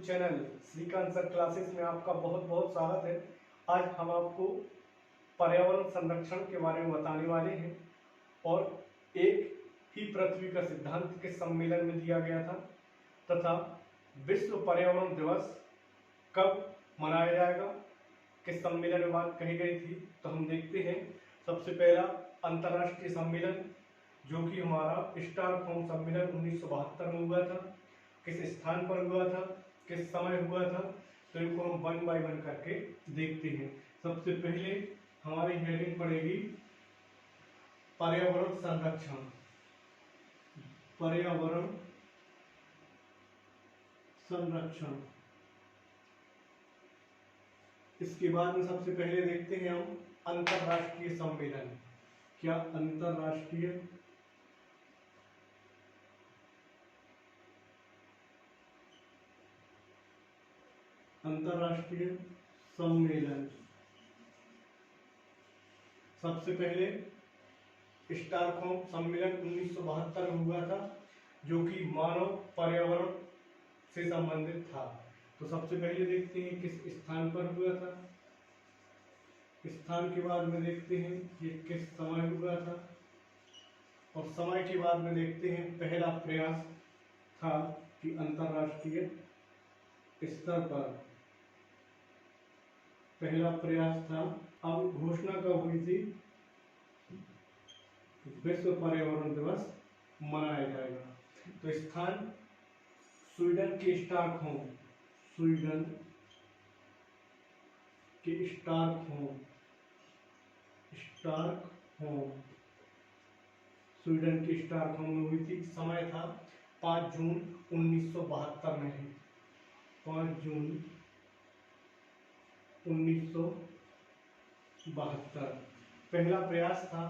Channel Shrikant sir classes में आपका बहुत बहुत स्वागत है। आज हम आपको पर्यावरण संरक्षण के बारे में बताने वाले हैं और एक ही पृथ्वी का सिद्धांत के सम्मेलन में दिया गया था तथा विश्व पर्यावरण दिवस कब मनाया जाएगा किस सम्मेलन में बात कही गई थी। तो हम देखते हैं सबसे पहला अंतर्राष्ट्रीय सम्मेलन जो कि हमारा स्टॉकहोम सम्मेलन 1972 में हुआ था। किस स्थान पर हुआ था, किस समय हुआ था, तो इनको हम वन बाय वन करके देखते हैं। सबसे पहले हमारी हेडिंग पड़ेगी पर्यावरण संरक्षण। पर्यावरण संरक्षण। इसके बाद में सबसे पहले देखते हैं हम अंतर्राष्ट्रीय सम्मेलन। क्या अंतर्राष्ट्रीय सम्मेलन। सबसे पहले स्टॉकहोम सम्मेलन 1972 में हुआ था जो कि मानव पर्यावरण से संबंधित था। तो सबसे पहले देखते हैं किस स्थान पर हुआ था, स्थान के बाद में देखते हैं कि किस समय हुआ था और समय के बाद में देखते हैं पहला प्रयास था कि अंतर्राष्ट्रीय स्तर पर पहला प्रयास था। अब घोषणा कब हुई थी, विश्व पर्यावरण दिवस मनाया जाएगा। तो स्थान स्वीडन के स्टॉकहोम, स्वीडन के स्टॉकहोम, स्वीडन के स्टॉकहोम में हुई थी। समय था 5 जून 1972 में है, 5 जून 1972। पहला प्रयास था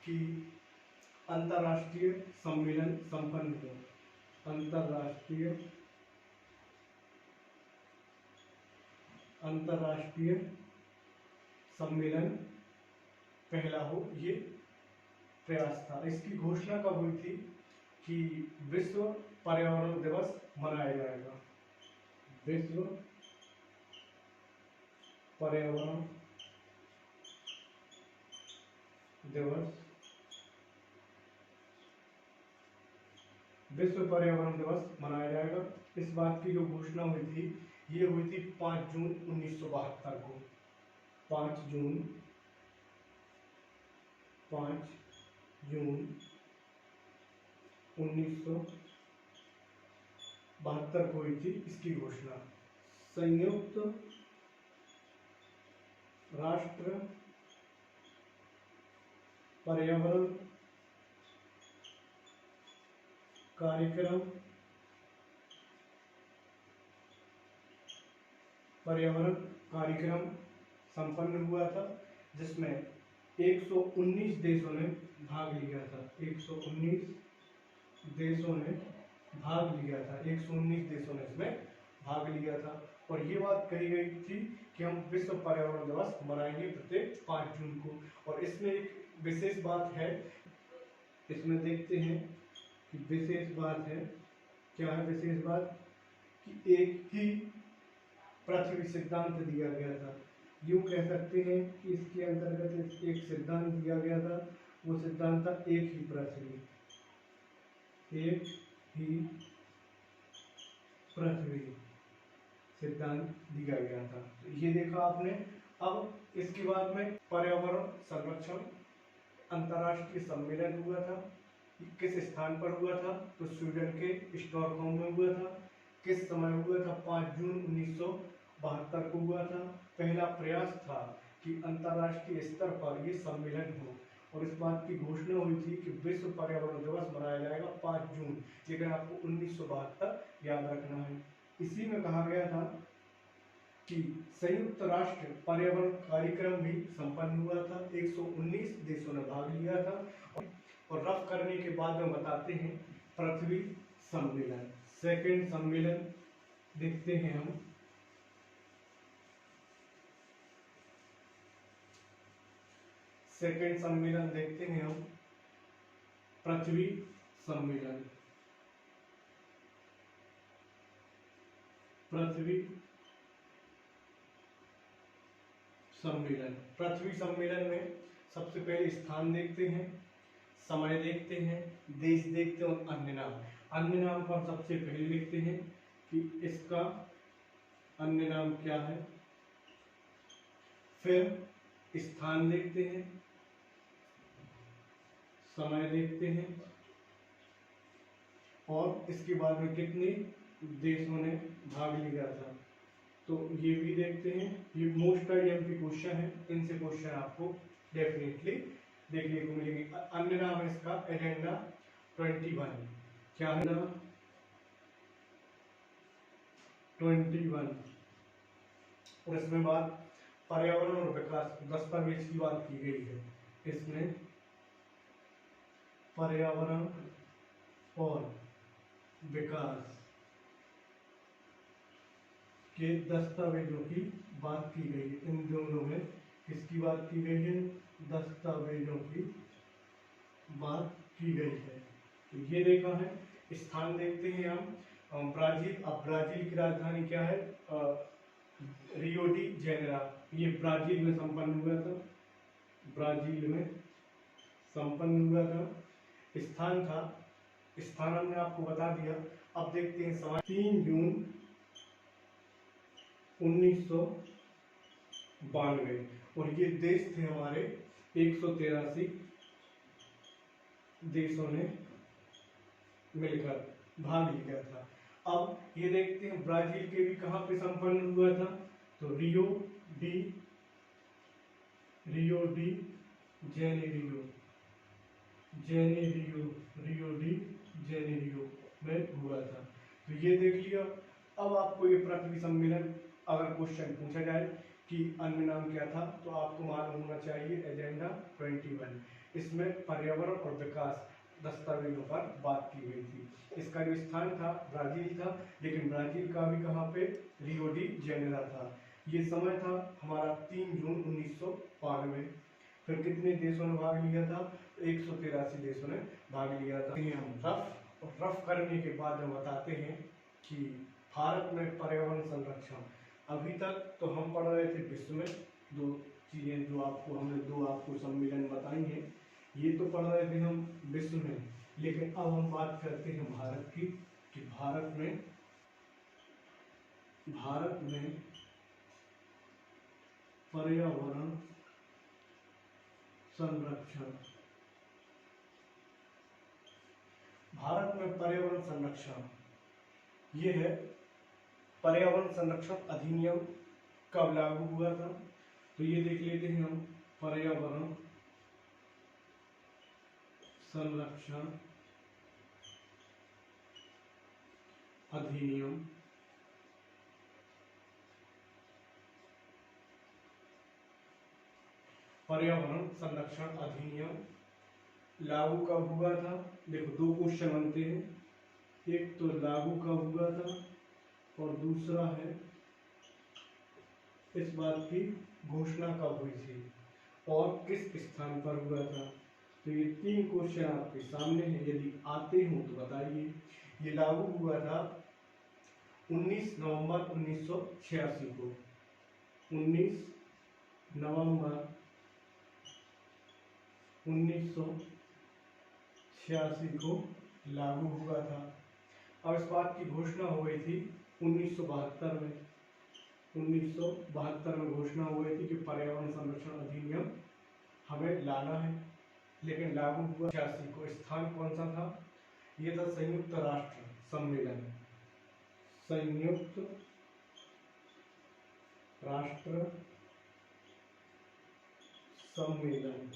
कि अंतर्राष्ट्रीय सम्मेलन संपन्न हो, अंतर्राष्ट्रीय सम्मेलन पहला हो, ये प्रयास था। इसकी घोषणा कब हुई थी कि विश्व पर्यावरण दिवस मनाया जाएगा, विश्व पर्यावरण दिवस, विश्व पर्यावरण दिवस मनाया जाएगा। इस बात की जो घोषणा हुई थी ये हुई थी 5 जून 1972 को, 5 जून 1972 को हुई थी इसकी घोषणा। संयुक्त राष्ट्र पर्यावरण कार्यक्रम, संपन्न हुआ था जिसमें 119 देशों ने भाग लिया था, 119 देशों ने भाग लिया था, 119 देशों ने इसमें भाग लिया था। और ये बात कही गई थी कि हम विश्व पर्यावरण दिवस मनाएंगे प्रत्येक 5 जून को। और इसमें एक विशेष बात है, इसमें देखते हैं कि विशेष बात है, क्या है विशेष बात, कि एक ही पृथ्वी सिद्धांत दिया गया था। यूं कह सकते हैं कि इसके अंतर्गत एक सिद्धांत दिया गया था, वो सिद्धांत था एक ही पृथ्वी, एक ही पृथ्वी सिद्धांत दिया गया था। तो ये देखा आपने। अब इसके बाद में पर्यावरण संरक्षण अंतर्राष्ट्रीय सम्मेलन हुआ था। किस स्थान पर हुआ था, तो स्वीडन के स्टॉकहोम में हुआ था। किस समय हुआ था, 5 जून 1972 को हुआ था। पहला प्रयास था कि अंतर्राष्ट्रीय स्तर पर ये सम्मेलन हो और इस बात की घोषणा हुई थी कि विश्व पर्यावरण दिवस मनाया जाएगा 5 जून, लेकिन आपको 1972 याद रखना है। इसी में कहा गया था कि संयुक्त राष्ट्र पर्यावरण कार्यक्रम भी संपन्न हुआ था, 119 देशों ने भाग लिया था। और रफ करने के बाद में बताते हैं पृथ्वी सम्मेलन, सेकंड सम्मेलन देखते हैं हम। सेकंड सम्मेलन देखते हैं हम, पृथ्वी सम्मेलन। पृथ्वी सम्मेलन। पृथ्वी सम्मेलन में सबसे पहले स्थान देखते हैं, समय देखते हैं, देश देखते हैं और अन्य नाम। अन्य नाम पर सबसे पहले लिखते हैं कि इसका अन्य नाम क्या है, फिर स्थान देखते हैं, समय देखते हैं और इसके बाद में कितने देशों ने भाग लिया था, तो ये भी देखते हैं। ये मोस्ट आईएमपी क्वेश्चन है, इनसे क्वेश्चन आपको डेफिनेटली देखने को मिलेंगे। अन्य नाम है इसका एजेंडा 21। क्या है ना 21, और इसमें बात पर्यावरण और विकास दस्तावेज की बात की गई है। इसमें पर्यावरण और विकास के दस्तावेजों की बात की गई है। इन दोनों में किसकी बात की गई है, दस्तावेजों की बात की गई है। तो ये देखा है। स्थान देखते हैं हम ब्राजील। अब ब्राजील की राजधानी क्या है, रियो डी जेनेरो। ये ब्राजील में संपन्न हुआ था, ब्राजील में संपन्न हुआ था। स्थान था, स्थान हमने आपको बता दिया। अब देखते हैं समय। 3 जून 1992, और ये देश थे हमारे 183 देशों ने मिलकर भाग लिया था। अब ये देखते हैं ब्राजील के भी कहाँ पे संपन्न हुआ था, तो Rio de Janeiro Rio de Janeiro में हुआ था। तो ये देख लिया। अब आपको ये पृथ्वी सम्मेलन अगर क्वेश्चन पूछा जाए कि अन्य नाम क्या था, तो आपको मालूम होना चाहिए एजेंडा 21। इसमें पर्यावरण और विकास दस्तावेजों पर बात की गई थी। इसका जो स्थान था ब्राजील था, लेकिन ब्राजील का भी कहाँ पे, रियो डी जेनेरो था। ये समय था हमारा 3 जून 1992। फिर कितने देशों ने भाग लिया था, 183 देशों ने भाग लिया था। हम रफ करने के बाद हम बताते हैं कि भारत में पर्यावरण संरक्षण। अभी तक तो हम पढ़ रहे थे विश्व में, 2 चीजें जो हमने 2 आपको सम्मेलन बताई हैं, ये तो पढ़ रहे थे हम विश्व में। लेकिन अब हम बात करते हैं भारत की, कि भारत में पर्यावरण संरक्षण। भारत में पर्यावरण संरक्षण ये है, पर्यावरण संरक्षण अधिनियम कब लागू हुआ था, तो ये देख लेते हैं हम। पर्यावरण संरक्षण अधिनियम पर्यावरण संरक्षण अधिनियम लागू कब हुआ था। देखो 2 क्वेश्चन बनते हैं, एक तो लागू कब हुआ था और दूसरा है इस बात की घोषणा कब हुई थी और किस स्थान पर हुआ था। तो ये 3 क्वेश्चन आपके सामने हैं, यदि आते हो तो बताइए। ये लागू हुआ था 19 नवंबर 1986 को। 19 नवंबर 1986 को लागू हुआ था। अब इस बात की घोषणा हो गई थी 1972 में। 1972 में घोषणा हो गई थी कि पर्यावरण संरक्षण अधिनियम हमें लाना है, लेकिन लागू हुआ 86 को। स्थान कौन सा था, ये था संयुक्त राष्ट्र सम्मेलन। संयुक्त राष्ट्र सम्मेलन,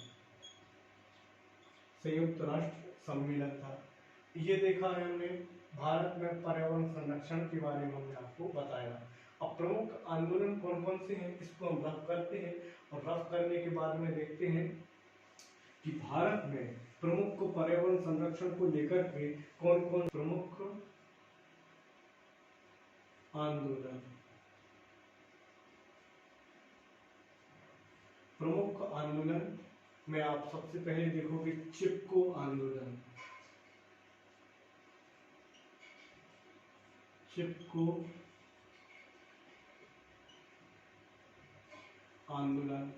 संयुक्त राष्ट्र सम्मेलन था। ये देखा है हमने, भारत में पर्यावरण संरक्षण के बारे में हमने आपको बताया। अब प्रमुख आंदोलन कौन कौन से हैं, इसको हम रफ करते हैं, और रफ करने के बाद में देखते हैं कि भारत में प्रमुख पर्यावरण संरक्षण को लेकर के कौन कौन प्रमुख आंदोलन। प्रमुख आंदोलन में आप सबसे पहले देखोगे चिपको आंदोलन। चिपको आंदोलन।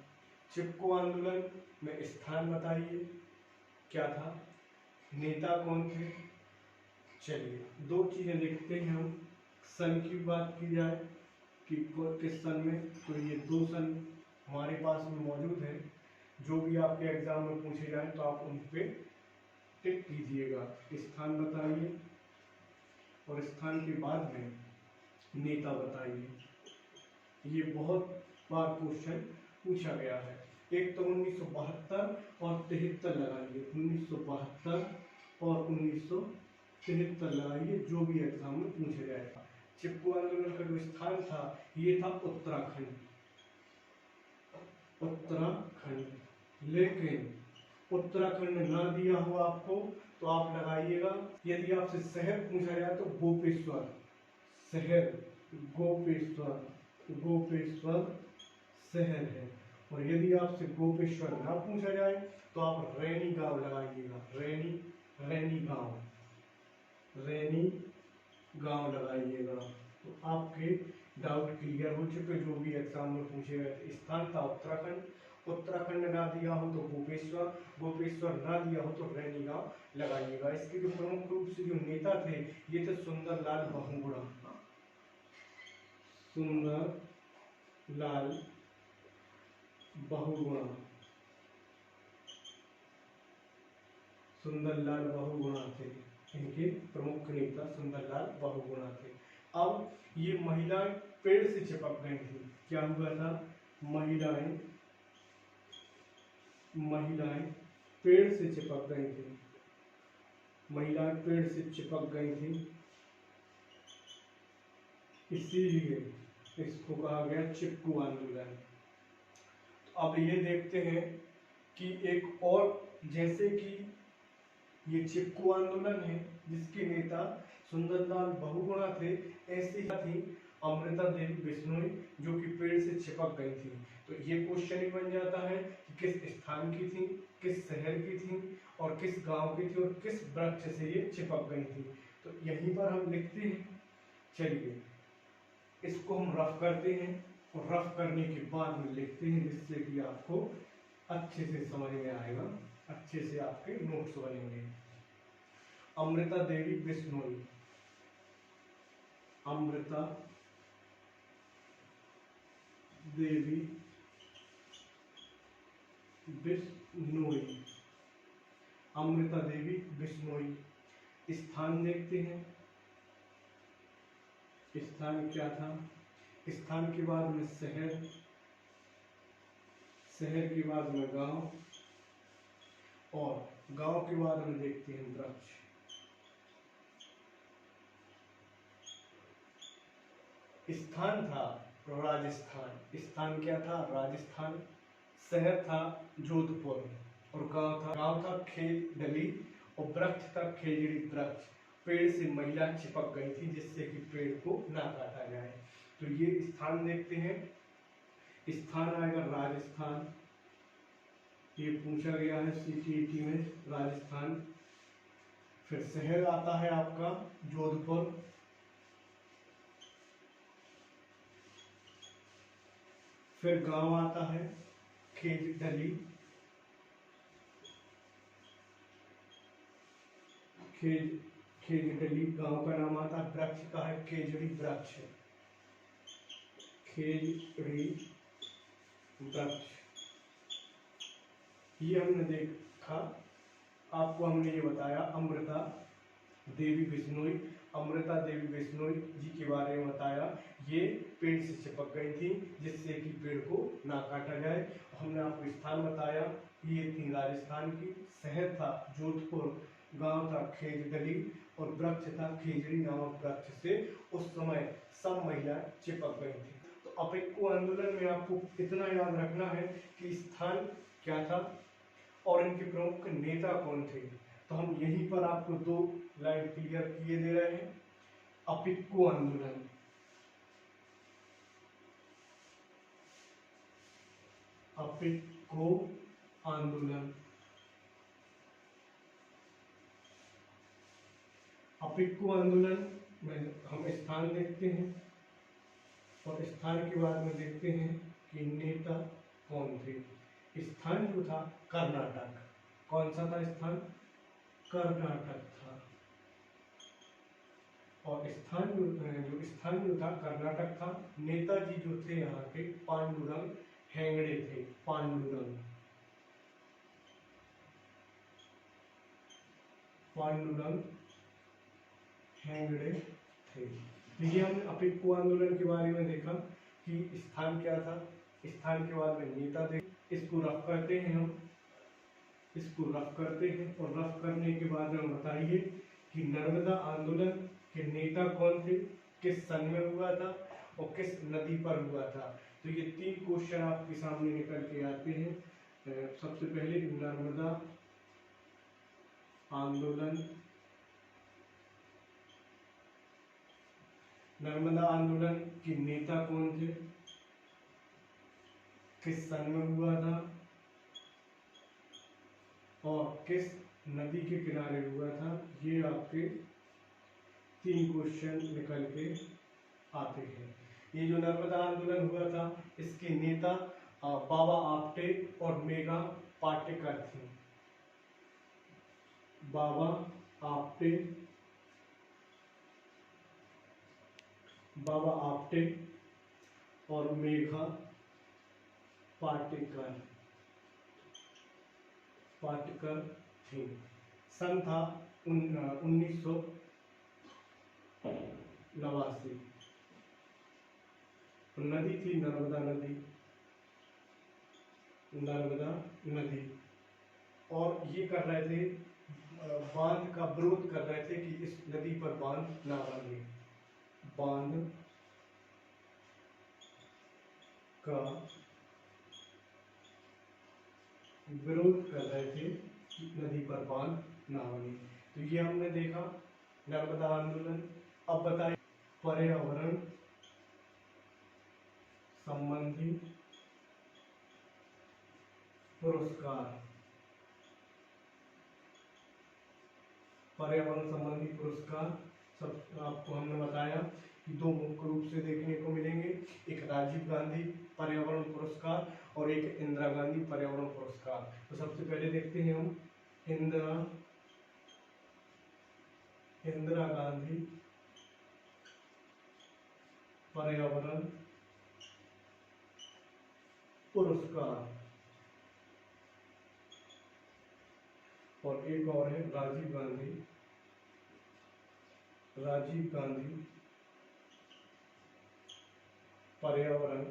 चिपको आंदोलन में स्थान बताइए क्या था, नेता कौन थे। चलिए दो चीजें देखते हैं हम। सन की बात की जाए कि किस सन में, तो ये दो सन हमारे पास में मौजूद है। जो भी आपके एग्जाम में पूछे जाए तो आप उन पे टिक कीजिएगा, स्थान बताइए और स्थान के बाद में नेता बताइए। ये बहुत बार क्वेश्चन पूछा गया है। एक तो 1972 और 73 लगाइए, 1972 और 1973 लगाइए, जो भी एग्जाम में पूछा जाएगा। चिपको आंदोलन का जो स्थान था ये था उत्तराखंड, उत्तराखंड। लेकिन उत्तराखंड ना दिया हो आपको तो आप लगाइएगा, यदि आपसे शहर पूछा जाए तो गोपेश्वर, शहर गोपेश्वर, गोपेश्वर शहर है। और यदि आपसे गोपेश्वर ना पूछा जाए तो आप रैनी गांव लगाइएगा, रैनी गांव, रैनी गांव लगाइएगा। तो आपके डाउट क्लियर हो चुके। जो भी एग्जाम में पूछे गए स्थान था उत्तराखंड, उत्तराखंड ना दिया हो तो गोपेश्वर, गोपेश्वर ना दिया हो तो रैनी गांव लगाइएगा। इसके जो प्रमुख रूप से जो नेता थे ये थे सुंदरलाल बहुगुणा, सुंदरलाल बहुगुणा, सुंदरलाल बहुगुणा थे। इनके प्रमुख नेता सुंदरलाल बहुगुणा थे। अब ये महिलाएं पेड़ से चिपक गई थी। क्या हुआ था, महिलाएं पेड़ से चिपक गई थी, महिलाएं पेड़ से चिपक गई थी, इसीलिए इसको कहा गया चिपको आंदोलन। तो अब ये देखते हैं कि एक और, जैसे कि ये चिपको आंदोलन है जिसके नेता सुंदरलाल बहुगुणा थे, ऐसी ही थी अमृता देवी बिश्नोई जो कि पेड़ से चिपक गई थी। तो ये क्वेश्चन ही बन जाता है कि किस स्थान की थी, किस शहर की थी और किस गांव की थी और किस वृक्ष से ये चिपक गई थी। तो यहीं पर हम लिखते हैं। चलिए इसको हम रफ करते हैं और रफ करने के बाद में लिखते हैं, जिससे कि आपको अच्छे से समझ में आएगा, अच्छे से आपके नोट्स बनेंगे। अमृता देवी बिश्नोई, अमृता देवी बिश्नोई, अमृता देवी बिश्नोई। स्थान देखते हैं, स्थान क्या था, स्थान के बाद में शहर, शहर के बाद में गांव और गांव के बाद में देखते हैं वृक्ष। स्थान था राजस्थान, स्थान क्या था, राजस्थान। शहर था जोधपुर और गांव था खेजड़ी और वृक्ष था खेजड़ी वृक्ष। पेड़ से महिला चिपक गई थी जिससे कि पेड़ को ना काटा जाए। तो ये स्थान देखते हैं। स्थान आएगा राजस्थान, ये पूछा गया है CTET में, राजस्थान। फिर शहर आता है आपका जोधपुर, फिर गांव आता है खेजड़ी, खेजड़ी गांव का नाम आता है। वृक्ष का है खेजड़ी वृक्ष, खेजड़ी वृक्ष। ये हमने देखा, आपको हमने ये बताया अमृता देवी बिश्नोई, अमृता देवी बिश्नोई जी के बारे में बताया। ये पेड़ से चिपक गई थी जिससे कि पेड़ को ना काटा जाए। हमने आपको स्थान बताया, ये थी राजस्थान की। शहर था जोधपुर, गांव था खेजड़ी और वृक्ष था खेजड़ी नामक वृक्ष से उस समय सब महिलाएं चिपक गई थी। तो अपेक्को आंदोलन में आपको इतना याद रखना है कि स्थान क्या था और इनके प्रमुख नेता कौन थे। तो हम यहीं पर आपको दो लाइन क्लियर किए दे रहे हैं। अपेक्को आंदोलन, अपेक्को आंदोलन, अपेक्को आंदोलन में हम स्थान देखते हैं और स्थान के बाद में देखते हैं कि नेता कौन थे? स्थान जो था कर्नाटक। कौन सा था स्थान? कर्नाटक था। और जो स्थान जो था कर्नाटक था। नेताजी जो थे यहाँ के पांडुरंग हेगड़े थे। पांडुरंग हेगड़े थे। तो ये हमने अपिक्कू आंदोलन के बारे में देखा कि स्थान क्या था। स्थान के बाद में नेता थे। इसको रफ करते हैं हम, इसको रफ करते हैं और रफ करने के बाद में बताइए कि नर्मदा आंदोलन के नेता कौन थे, किस सन में हुआ था और किस नदी पर हुआ था। तो ये 3 क्वेश्चन आपके सामने निकल के आते हैं। सबसे पहले नर्मदा आंदोलन, नर्मदा आंदोलन के नेता कौन थे, किस सन में हुआ था और किस नदी के किनारे हुआ था। ये आपके 3 क्वेश्चन निकल के आते हैं। ये जो नर्मदा आंदोलन हुआ था इसके नेता बाबा आप्टे और मेघा पाटेकर थी। बाबा आप्टे और मेघा पाटेकर थे। सन था 1989। नदी थी नर्मदा नदी। और ये कर रहे थे, बांध का विरोध कर रहे थे कि इस नदी पर बांध ना बने। बांध का विरोध कर रहे थे कि नदी पर बांध ना बने। तो ये हमने देखा नर्मदा आंदोलन। अब बताइए पर्यावरण संबंधी पुरस्कार। पर्यावरण संबंधी पुरस्कार सब आपको हमने बताया कि 2 मुख्य रूप से देखने को मिलेंगे, एक राजीव गांधी पर्यावरण पुरस्कार और एक इंदिरा गांधी पर्यावरण पुरस्कार। तो सबसे पहले देखते हैं हम इंदिरा गांधी पर्यावरण पुरस्कार और एक और है राजीव गांधी पर्यावरण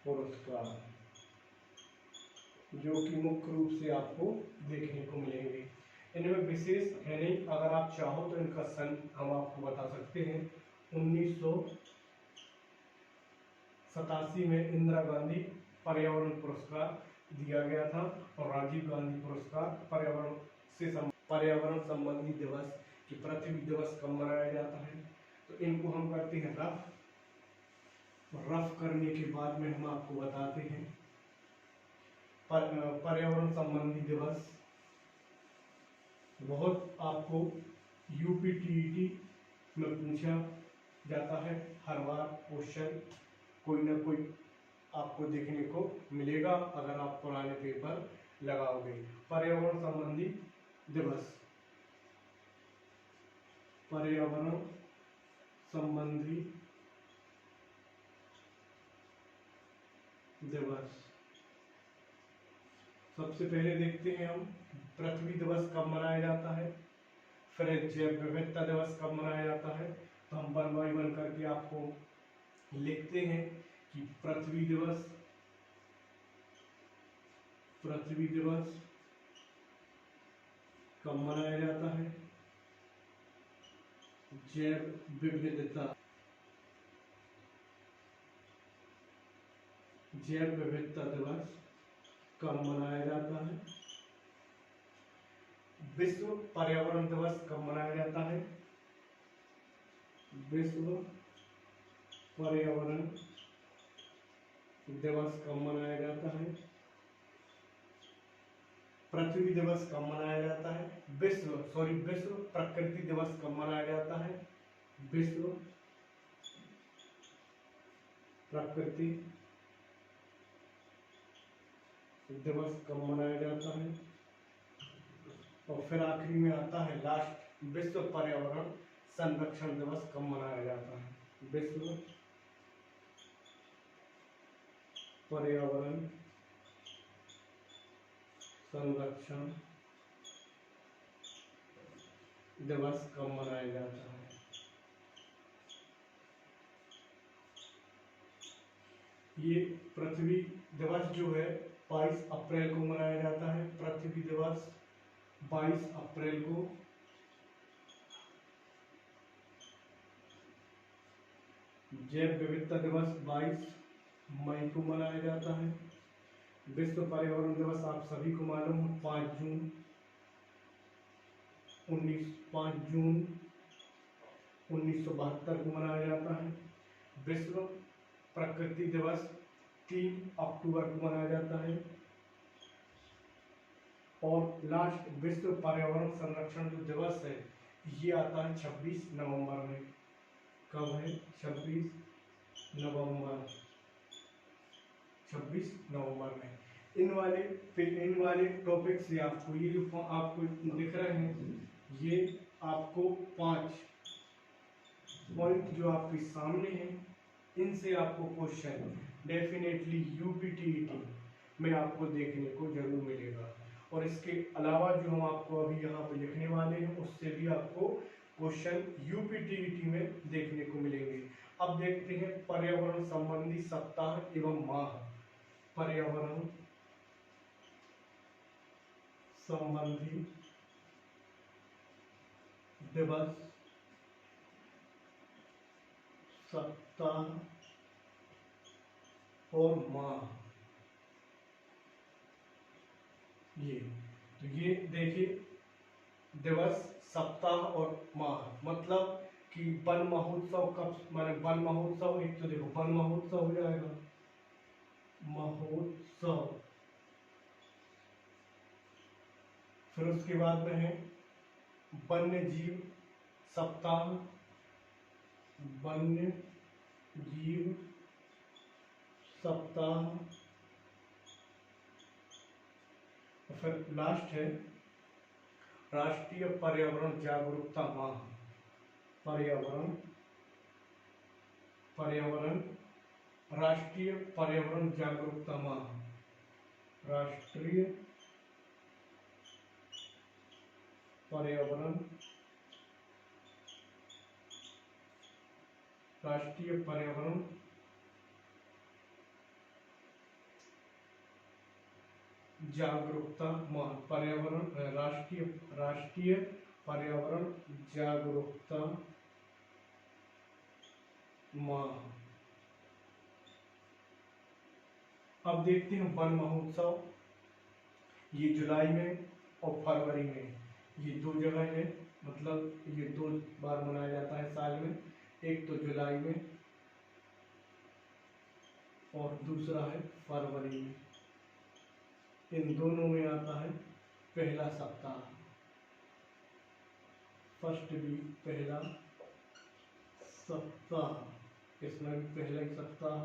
पुरस्कार, जो कि मुख्य रूप से आपको देखने को मिलेंगे। इनमें विशेष है नहीं, अगर आप चाहो तो इनका सन हम आपको बता सकते हैं। 1987 में इंदिरा गांधी पर्यावरण पुरस्कार दिया गया था और राजीव गांधी पुरस्कार पर्यावरण संबंधी दिवस की पृथ्वी दिवस कब मनाया जाता है। तो इनको हम करते हैं रफ करने के बाद में हम आपको बताते हैं। पर्यावरण संबंधी दिवस बहुत आपको यूपीटीईटी में पूछा जाता है। हर बार क्वेश्चन कोई ना कोई आपको देखने को मिलेगा अगर आप पुराने पेपर लगाओगे। पर्यावरण संबंधी दिवस, पर्यावरण संबंधी दिवस। सबसे पहले देखते हैं हम पृथ्वी दिवस कब मनाया जाता है, फिर जैव विविधता दिवस कब मनाया जाता है। तो हम 1 बाय 1 करके आपको लिखते हैं कि पृथ्वी दिवस कब मनाया जाता है। जैव विविधता दिवस कब मनाया जाता है। विश्व पर्यावरण दिवस कब मनाया जाता है। विश्व पर्यावरण दिवस कब मनाया जाता है। पृथ्वी दिवस कब मनाया जाता है। विश्व प्रकृति दिवस कब मनाया जाता है। विश्व प्रकृति दिवस कब मनाया जाता है। और फिर आखिरी में आता है लास्ट, विश्व पर्यावरण संरक्षण दिवस कब मनाया जाता है। विश्व पर्यावरण संरक्षण दिवस कब मनाया जाता है। ये पृथ्वी दिवस जो है 22 अप्रैल को मनाया जाता है। पृथ्वी दिवस 22 अप्रैल को। जैव विविधता दिवस 22 मई को मनाया जाता है। विश्व पर्यावरण दिवस आप सभी को मालूम है 5 जून 1972 को मनाया जाता है। विश्व प्रकृति दिवस 3 अक्टूबर को मनाया जाता है। और लास्ट विश्व पर्यावरण संरक्षण जो दिवस है ये आता है 26 नवंबर में। कब है? 26 नवंबर में। इन वाले टॉपिक से आपको ये जो आपको दिख रहे हैं ये आपको 5 पॉइंट जो आपके सामने हैं इनसे आपको क्वेश्चन डेफिनेटली यूपीटीईटी में आपको देखने को जरूर मिलेगा। और इसके अलावा जो हम आपको अभी यहाँ पे लिखने वाले हैं उससे भी आपको क्वेश्चन यूपीटीईटी में देखने को मिलेंगे। अब देखते हैं पर्यावरण संबंधी सप्ताह एवं माह। पर्यावरण संबंधी दिवस, सप्ताह और माह। ये देखिए दिवस, सप्ताह और माह मतलब कि वन महोत्सव कब, माने वन महोत्सव एक तो देखो वन महोत्सव हो जाएगा, महोत्सव। फिर उसके बाद में है वन्य जीव सप्ताह, वन्य जीव सप्ताह। फिर लास्ट है राष्ट्रीय पर्यावरण जागरूकता माह। पर्यावरण राष्ट्रीय पर्यावरण जागरूकता माह, राष्ट्रीय पर्यावरण जागरूकता माह। पर्यावरण राष्ट्रीय पर्यावरण जागरूकता माह। अब देखते हैं वन महोत्सव, ये जुलाई में और फरवरी में, ये 2 जगह है, मतलब ये 2 बार मनाया जाता है साल में। एक तो जुलाई में और दूसरा है फरवरी में। इन दोनों में आता है पहला सप्ताह, फर्स्ट वीक, पहला सप्ताह। इसमें भी पहला ही सप्ताह।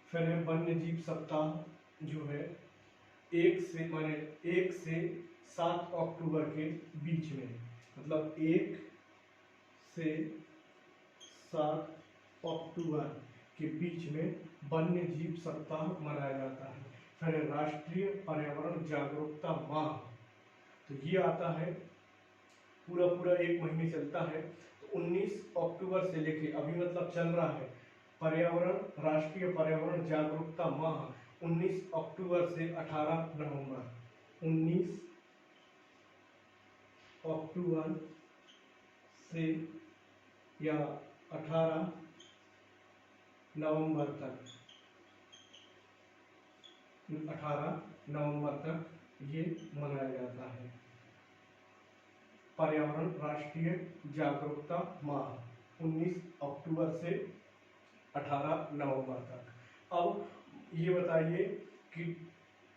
फिर है वन्य जीव सप्ताह जो है 1 से 7 अक्टूबर के बीच में, मतलब 1 से 7 अक्टूबर के बीच में वन्य जीव सप्ताह मनाया जाता है। फिर राष्ट्रीय पर्यावरण जागरूकता माह, तो ये आता है पूरा 1 महीने चलता है। तो 19 अक्टूबर से लेके अभी मतलब चल रहा है राष्ट्रीय पर्यावरण जागरूकता माह 19 अक्टूबर से 18 नवंबर। 19 अक्टूबर से या 18 नवंबर तक, 18 नवंबर तक ये मनाया जाता है पर्यावरण राष्ट्रीय जागरूकता माह 19 अक्टूबर से 18 नवंबर तक। अब ये बताइए कि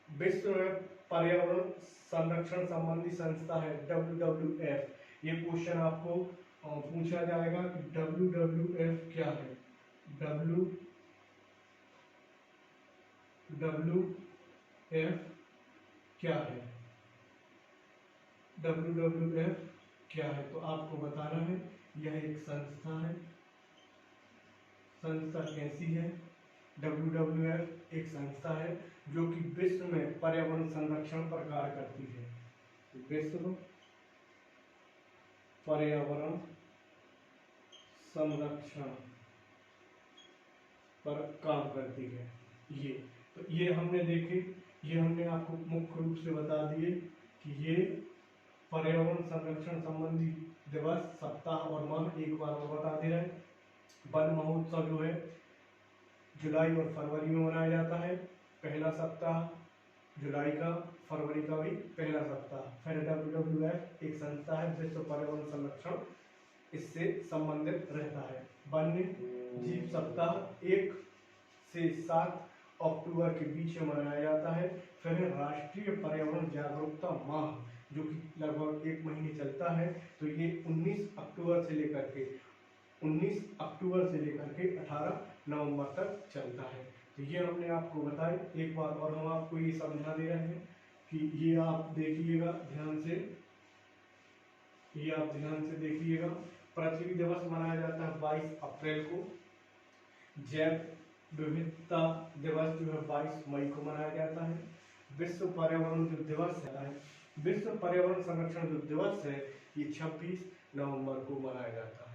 विश्व में पर्यावरण संरक्षण संबंधी संस्था है WWF, ये क्वेश्चन आपको पूछा जाएगा कि WWF क्या है। WWF क्या है? WWF क्या है? तो आपको बताना है यह एक संस्था है। संस्था कैसी है? WWF एक संस्था है जो कि विश्व में पर्यावरण संरक्षण पर कार्य करती है। विश्व पर्यावरण संरक्षण पर काम करती है। ये हमने देखे, ये हमने आपको मुख्य रूप से बता दिए कि ये पर्यावरण संरक्षण संबंधी दिवस, सप्ताह और माह एक बार और बता दे रहे हैं। वन महोत्सव जो है जुलाई और फरवरी में मनाया जाता है। पहला सप्ताह जुलाई का, फरवरी का भी पहला सप्ताह। फिर WWF एक संस्था है, विश्व पर्यावरण संरक्षण इससे संबंधित रहता है। वन्य जीव सप्ताह 1 से 7 अक्टूबर के बीच में मनाया जाता है। फिर राष्ट्रीय पर्यावरण जागरूकता माह जो कि लगभग 1 महीने चलता है। तो ये 19 अक्टूबर से लेकर के 18 नवंबर तक चलता है। तो ये हमने आपको बताया। एक बार और हम आपको ये समझा दे रहे हैं कि ये आप देखिएगा ध्यान से, ये आप ध्यान से देखिएगा। पृथ्वी दिवस मनाया जाता है 22 अप्रैल को। जैव विविधता दिवस जो है 22 मई को मनाया जाता है। विश्व पर्यावरण जो दिवस है, विश्व पर्यावरण संरक्षण जो दिवस है, ये 26 नवंबर को मनाया जाता है।